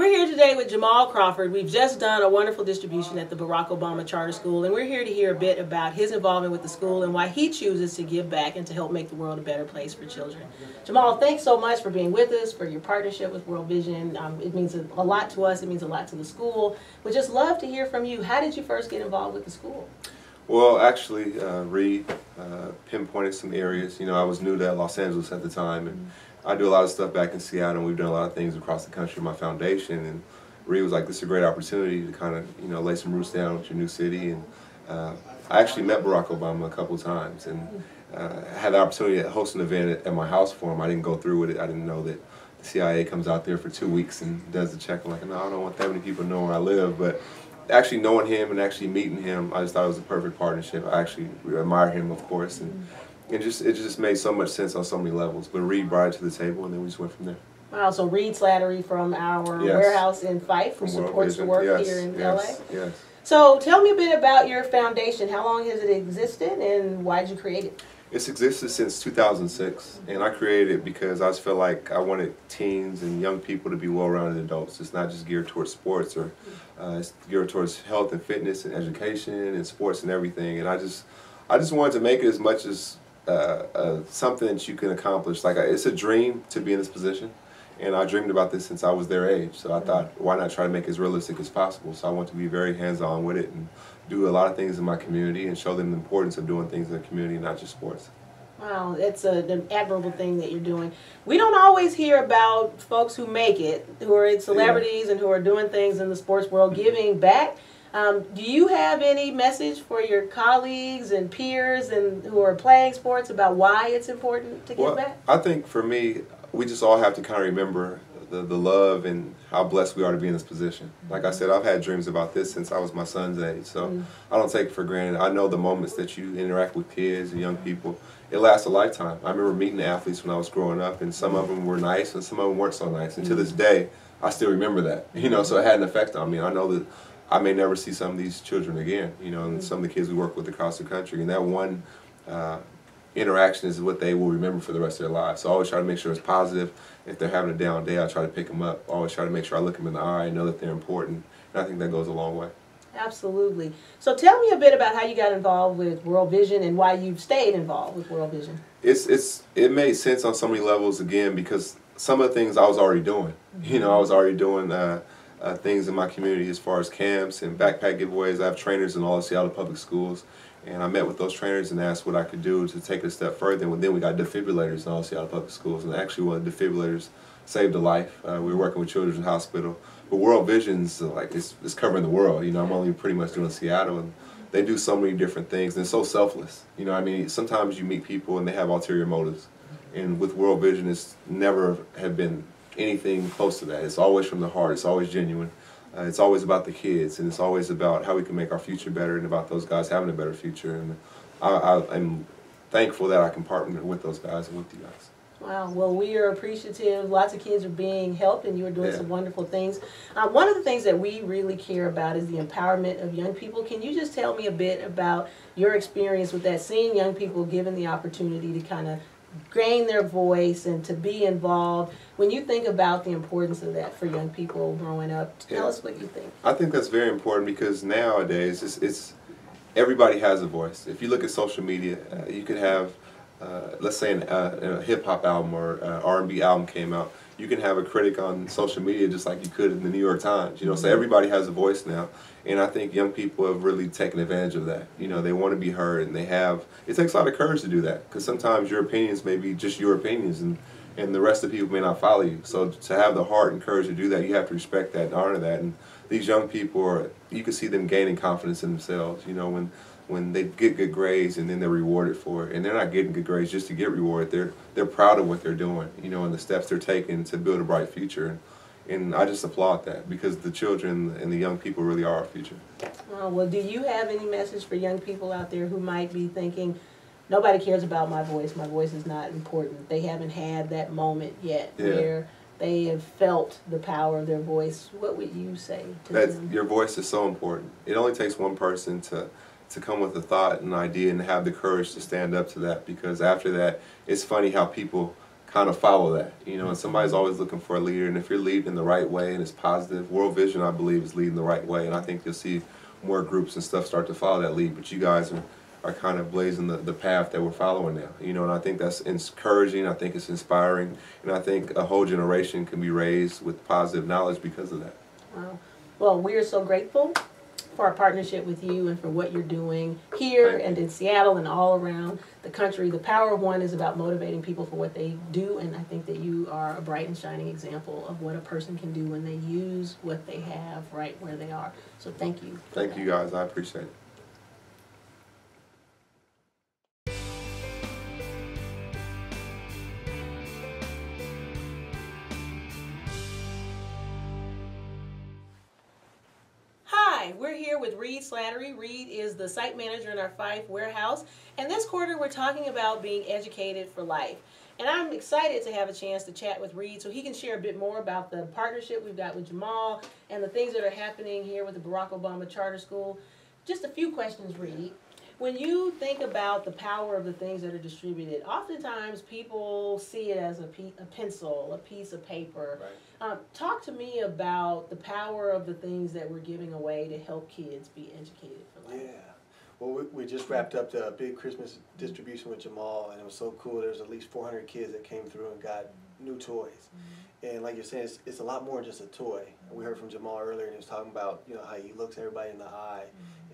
we're here today with Jamal Crawford. We've just done a wonderful distribution at the Barack Obama Charter School, and we're here to hear a bit about his involvement with the school and why he chooses to give back and to help make the world a better place for children. Jamal, thanks so much for being with us, for your partnership with World Vision. It means a lot to us. It means a lot to the school. We'd just love to hear from you. How did you first get involved with the school? Well, actually, Reed pinpointed some areas. You know, I was new to Los Angeles at the time, and I do a lot of stuff back in Seattle, and we've done a lot of things across the country in my foundation. And Reed was like, this is a great opportunity to kind of, you know, lay some roots down with your new city. And I actually met Barack Obama a couple of times, and had the opportunity to host an event at my house for him. I didn't go through with it. I didn't know that the CIA comes out there for 2 weeks and does the check. I'm like, no, I don't want that many people to know where I live. But actually knowing him and actually meeting him, I just thought it was a perfect partnership. I actually admire him, of course, and it just made so much sense on so many levels. But Reed brought it to the table, and then we just went from there. Wow, so Reed Slattery from our warehouse in Fife, who supports the work here in LA. Yes. So tell me a bit about your foundation. How long has it existed, and why did you create it? It's existed since 2006, and I created it because I just felt like I wanted teens and young people to be well-rounded adults. It's not just geared towards sports, or it's geared towards health and fitness and education and sports and everything. And I just wanted to make it as much as something that you can accomplish. Like, it's a dream to be in this position, and I dreamed about this since I was their age. So I thought, why not try to make it as realistic as possible? So I want to be very hands-on with it and do a lot of things in my community and show them the importance of doing things in the community, not just sports. Wow, it's an admirable thing that you're doing. We don't always hear about folks who make it, who are celebrities and who are doing things in the sports world, giving back. Do you have any message for your colleagues and peers and who are playing sports about why it's important to give back? I think for me, we just all have to kind of remember the love and how blessed we are to be in this position. Like I said, I've had dreams about this since I was my son's age, so I don't take it for granted. I know the moments that you interact with kids and young people, it lasts a lifetime. I remember meeting the athletes when I was growing up, and some of them were nice and some of them weren't so nice. And to this day, I still remember that. You know, so it had an effect on me. I know that I may never see some of these children again, you know, and some of the kids we work with across the country. And that one interaction is what they will remember for the rest of their lives. So I always try to make sure it's positive. If they're having a down day, I try to pick them up. I always try to make sure I look them in the eye and know that they're important. And I think that goes a long way. Absolutely. So tell me a bit about how you got involved with World Vision and why you've stayed involved with World Vision. It made sense on so many levels, again, because some of the things I was already doing. You know, I was already doing things in my community as far as camps and backpack giveaways. I have trainers in all the Seattle public schools, and I met with those trainers and asked what I could do to take it a step further. And then we got defibrillators in all the Seattle public schools, and actually one of the defibrillators saved a life. We were working with Children's Hospital. But World Vision's like, it's covering the world. You know, I'm only pretty much doing Seattle, and they do so many different things, and it's so selfless. You know, I mean, sometimes you meet people and they have ulterior motives, and with World Vision, it's never have been anything close to that. It's always from the heart. It's always genuine. It's always about the kids, and it's always about how we can make our future better and about those guys having a better future. And I'm thankful that I can partner with those guys and with you guys. Wow, well, we are appreciative. Lots of kids are being helped, and you're doing some wonderful things. One of the things that we really care about is the empowerment of young people. Can you just tell me a bit about your experience with that, seeing young people given the opportunity to kind of gain their voice and to be involved? When you think about the importance of that for young people growing up, tell us what you think. I think that's very important because nowadays it's everybody has a voice. If you look at social media, you could have let's say a hip-hop album or R&B album came out, you can have a critic on social media just like you could in the New York Times. You know, so everybody has a voice now, and I think young people have really taken advantage of that. You know, they want to be heard, and it takes a lot of courage to do that, because sometimes your opinions may be just your opinions, and the rest of the people may not follow you. So to have the heart and courage to do that, you have to respect that and honor that. And these young people you can see them gaining confidence in themselves. You know, when they get good grades and then they're rewarded for it, and they're not getting good grades just to get rewarded. They're proud of what they're doing, you know, and the steps they're taking to build a bright future. And I just applaud that, because the children and the young people really are our future. Well, do you have any message for young people out there who might be thinking, nobody cares about my voice is not important? They haven't had that moment yet where they have felt the power of their voice. What would you say to them? Your voice is so important. It only takes one person to come with a thought and an idea and have the courage to stand up to that, because after that, it's funny how people kind of follow that, you know, and somebody's always looking for a leader, and if you're leading the right way and it's positive, World Vision, I believe, is leading the right way, and I think you'll see more groups and stuff start to follow that lead, but you guys are kind of blazing the path that we're following now, you know, and I think that's encouraging, I think it's inspiring, and I think a whole generation can be raised with positive knowledge because of that. Wow. Well, we are so grateful for our partnership with you and for what you're doing here and in Seattle and all around the country. The Power of One is about motivating people for what they do, and I think that you are a bright and shining example of what a person can do when they use what they have right where they are. So thank you. Thank you guys. I appreciate it. Hi, we're here with Reed Slattery. Reed is the site manager in our Fife warehouse, and this quarter we're talking about being educated for life. And I'm excited to have a chance to chat with Reed so he can share a bit more about the partnership we've got with Jamal and the things that are happening here with the Barack Obama Charter School. Just a few questions, Reed. When you think about the power of the things that are distributed, oftentimes people see it as a pencil, a piece of paper. Right. Talk to me about the power of the things that we're giving away to help kids be educated for life. Yeah. Well, we just wrapped up the big Christmas distribution with Jamal, and it was so cool. There was at least 400 kids that came through and got new toys. And like you're saying, it's a lot more than just a toy. And we heard from Jamal earlier, and he was talking about, you know, how he looks everybody in the eye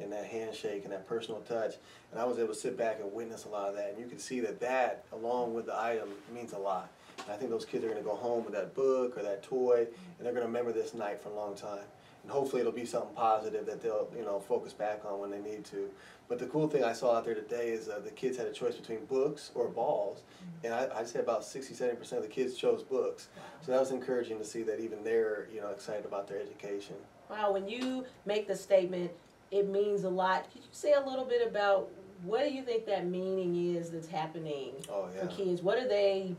and that handshake and that personal touch. And I was able to sit back and witness a lot of that. And you can see that, along with the item, means a lot. And I think those kids are going to go home with that book or that toy, and they're going to remember this night for a long time. And hopefully it'll be something positive that they'll, you know, focus back on when they need to. But the cool thing I saw out there today is the kids had a choice between books or balls. And I'd say about 60–70% of the kids chose books. So that was encouraging to see that even they're, you know, excited about their education. Wow, when you make the statement, it means a lot. Could you say a little bit about what do you think that meaning is that's happening for kids? What are they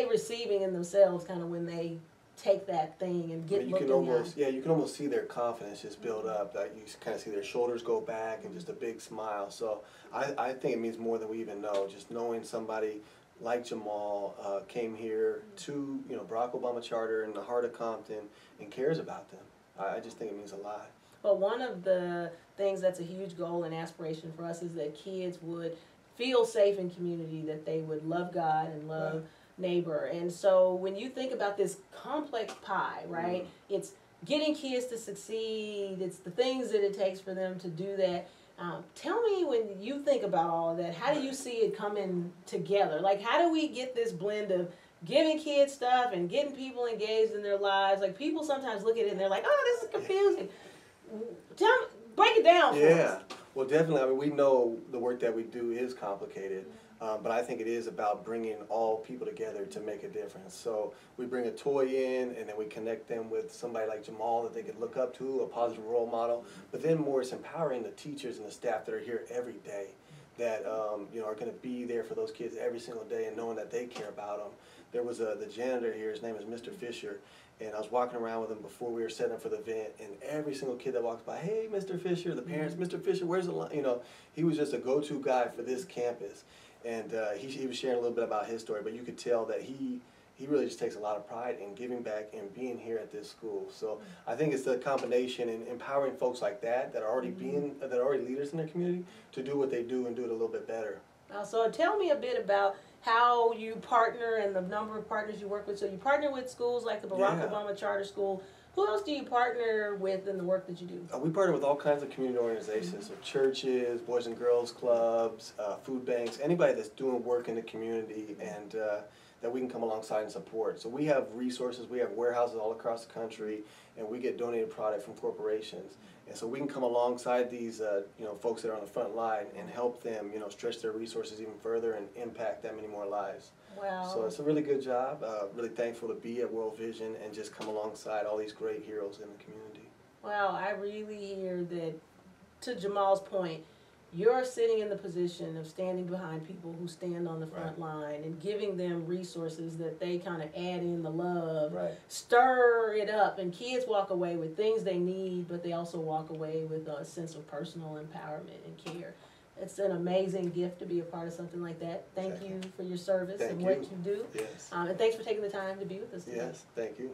receiving in themselves kind of when they take that thing and get looked in the eye? You can almost see their confidence just build up. That you kind of see their shoulders go back and just a big smile. So I think it means more than we even know. Just knowing somebody like Jamal came here to, you know, Barack Obama Charter in the heart of Compton and cares about them. I just think it means a lot. Well, one of the things that's a huge goal and aspiration for us is that kids would feel safe in community, that they would love God and love neighbor. And so when you think about this complex pie, right, it's getting kids to succeed, it's the things that it takes for them to do that. Tell me, when you think about all of that, how do you see it coming together? Like, how do we get this blend of giving kids stuff and getting people engaged in their lives? Like, people sometimes look at it and they're like, oh, this is confusing. Break it down for us. Well, definitely. I mean, we know the work that we do is complicated, but I think it is about bringing all people together to make a difference. So we bring a toy in, and then we connect them with somebody like Jamal that they could look up to, a positive role model. But then more, it's empowering the teachers and the staff that are here every day, that you know, are going to be there for those kids every single day, and knowing that they care about them. There was the janitor here. His name is Mr. Fisher. And I was walking around with him before we were setting up for the event, and every single kid that walks by, hey, Mr. Fisher, the parents, Mr. Fisher, where's the line? You know, he was just a go-to guy for this campus. And he was sharing a little bit about his story, but you could tell that he really just takes a lot of pride in giving back and being here at this school. So I think it's the combination and empowering folks like that are already that are already leaders in their community to do what they do and do it a little bit better. So tell me a bit about how you partner and the number of partners you work with. So you partner with schools like the Barack Obama Charter School. Who else do you partner with in the work that you do? We partner with all kinds of community organizations, so churches, boys and girls clubs, food banks, anybody that's doing work in the community and that we can come alongside and support. So we have resources, we have warehouses all across the country, and we get donated product from corporations. And so we can come alongside these you know, folks that are on the front line and help them, you know, stretch their resources even further and impact that many more lives. Wow. So it's a really good job. Really thankful to be at World Vision and just come alongside all these great heroes in the community. Wow, I really hear that, to Jamal's point, you're sitting in the position of standing behind people who stand on the front line and giving them resources that they kind of add in the love, stir it up, and kids walk away with things they need, but they also walk away with a sense of personal empowerment and care. It's an amazing gift to be a part of something like that. Thank you for your service and what you do. Yes. And thanks for taking the time to be with us today. Yes, thank you.